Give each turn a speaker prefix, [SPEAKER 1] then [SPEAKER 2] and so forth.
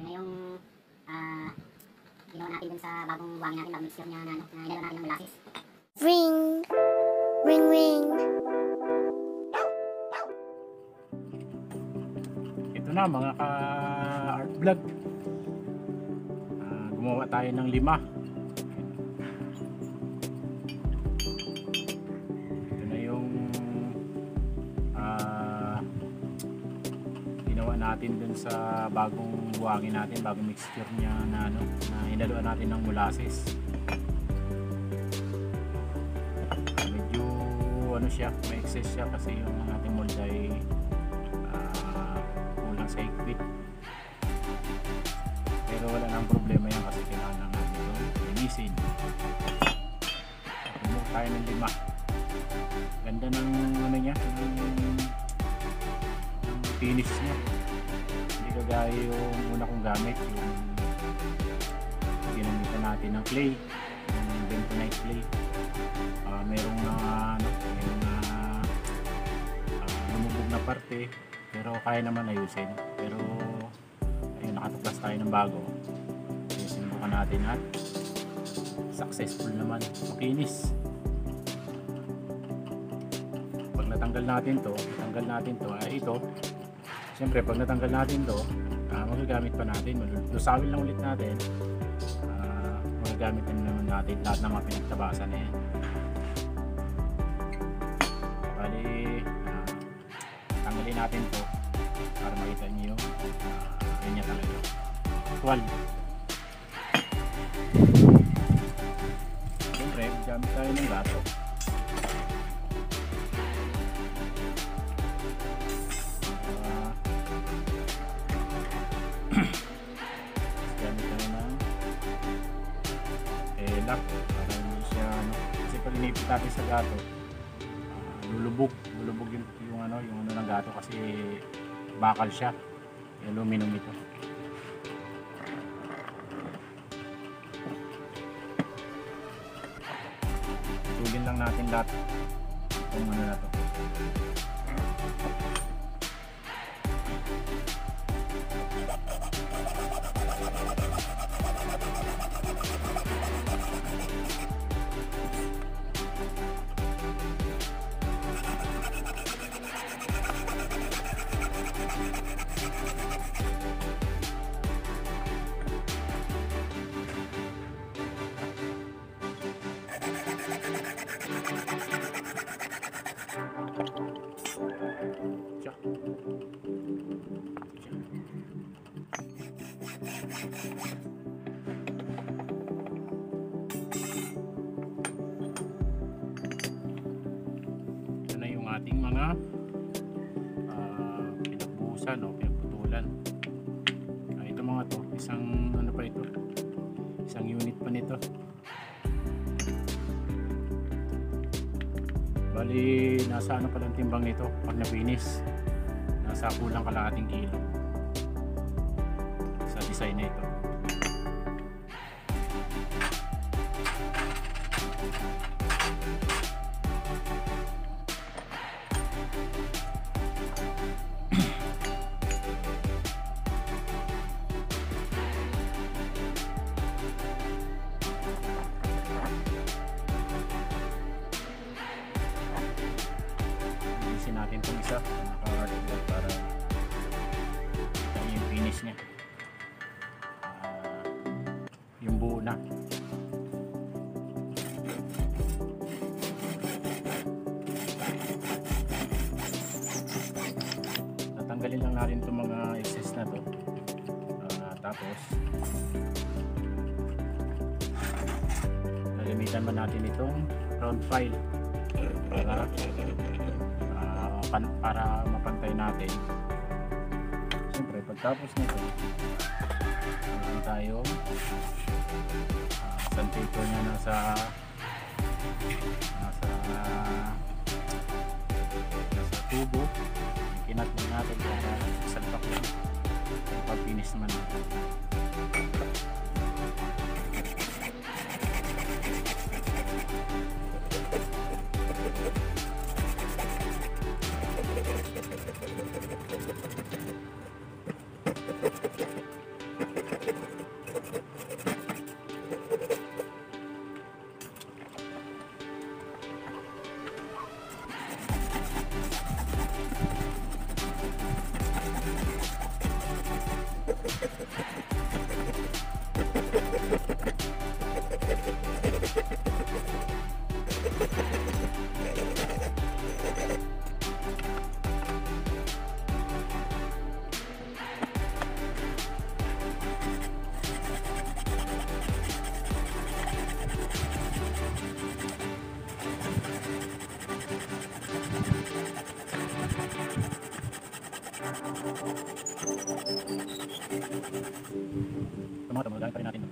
[SPEAKER 1] Yun na yung ginawa natin dun sa bagong buhangin natin, bagong mixture niya na, ano, na inalo natin ng molasses.
[SPEAKER 2] Ring, ring, ring.
[SPEAKER 3] Ito na mga ka-art vlog. Gumawa tayo ng 5. Ito na yung ginawa natin dun sa bagong buhangin natin, bagong mixture niya na, ano, na hinaluan natin ng molasses. Medyo ano siya, may excess siya kasi yung ating mold ay kulang sa higpit. Pero wala nang problema yan kasi kailangan natin ito linisin. Kumuha tayo ng 5. Ganda ng ano niya, ng finish niya. Hindi kagaya yung una kong gamit, yung ginamitan natin ng clay, yung bentonite clay. Merong lumubog na parte pero kaya naman ayusin. Pero ayun, nakatuklas tayo ng bago. Sinubukan natin at successful naman, makinis. Pag natanggal natin to, ito siyempre pag natanggal natin to, magagamit pa natin, lusawin lang ulit natin. Magagamit na naman natin lahat ng mga pinagtabasan na yan. Bali, tanggalin natin to para makita nyo yung yun niya talaga actual. Siyempre gamit tayo ng gato. Gamit tayo ng elak para hindi siya, ano, kasi pag inipit natin sa gato, lulubog yung ano ng gato kasi bakal siya, aluminum ito. Tulin lang natin lahat itong ano na to. Ito na yung ating mga pinagbuhusan o pinagputulan. Ito mga to, isang ano pa ito, isang unit pa nito. Bali, nasa ano palang timbang nito pag napinis, nasa kulang kalahating kilo sa design na ito. Linisin natin itong isa para yung finish niya, yung buo na. Natanggalin lang natin itong mga excess na to, tapos nalimitan man natin itong round file para mapantay natin. Siyempre pagtapos nito, meron tayong sandpaper na nasa tubo. Kinat mo natin para salpak lang pag-finish naman natin. Ito mga ito, magagamit pa rin natin to.